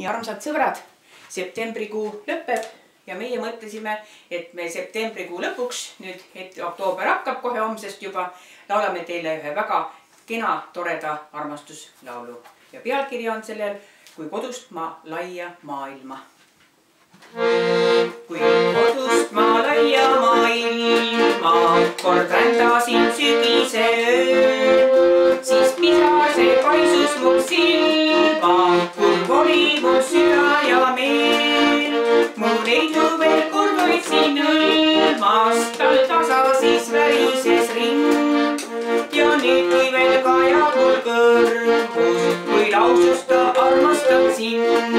Nii armsad sõbrad, septembrikuu lõpeb ja meie mõtlesime, et me septembrikuu lõpuks, nüüd et oktoober hakkab kohe homsest juba, laulame teile ühe väga kena, toreda armastuslaulu. Ja pealkiri on sellel Kui kodust ma laia maailma. Kui kodust ma laia maailma, kord rändasin sügise öö, siis pisase paisus mul silma, kurb oli mu süda ja meel. Mu neidu veel kord hoidsin hõlmas, tal tasa siis värises ring. Ja nüüdki veel kajab mul kõrvus, kui lausus ta armastan sind.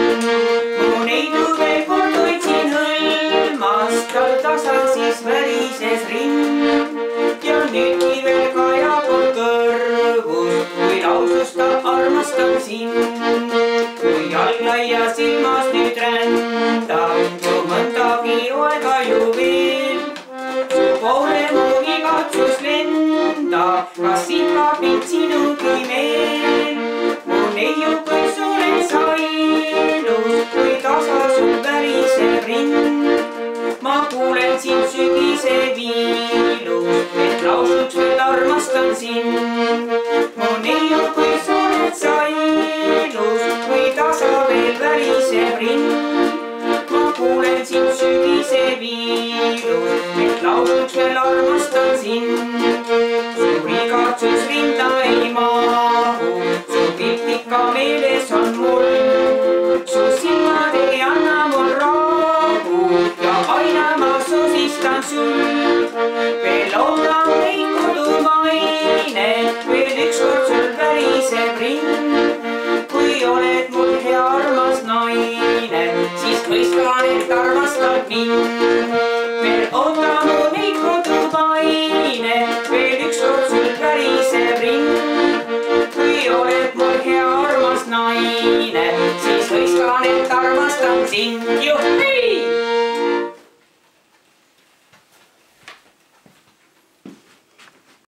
Mu neidu veel kord hoidsin hõlmas, tal tasa siis värises ring. Ja nüüdki veel kajab mul kõrvus, kui lausus ta armastan sind. Kui jalglaia silmas nüüd rändab, su mõndagi aega ju veel. Su poole mu igatsus lendab, kas ikka mind sinugi meel. Mu neiu, kui sul sa ilus, kui tasa sul väriseb ring. Ma kuulen sind sügise viilus, et lausuks veel armastan sind. Mu neiu, kui sul sa ilus, kui tasa veel väriseb ring. Ma kuulen sind sügise viilus, et lausuks veel armastan sind. Su igatsus rinda ei mahu, su pilt ikka meeles on mul. Su silmad ei anna mul rahu ja aina ma sosistan sul. Veel loodan meid kodumaine, veel ükskord sul väriseb ring. Kui oled mul hea armas naine, siis mõistan, et armastad mind. Veel ootan mu meid kodumaine, veel ükskord sul väriseb ring. Kui oled mul hea armas naine, siis mõistan, et armastan sind. Juhhei!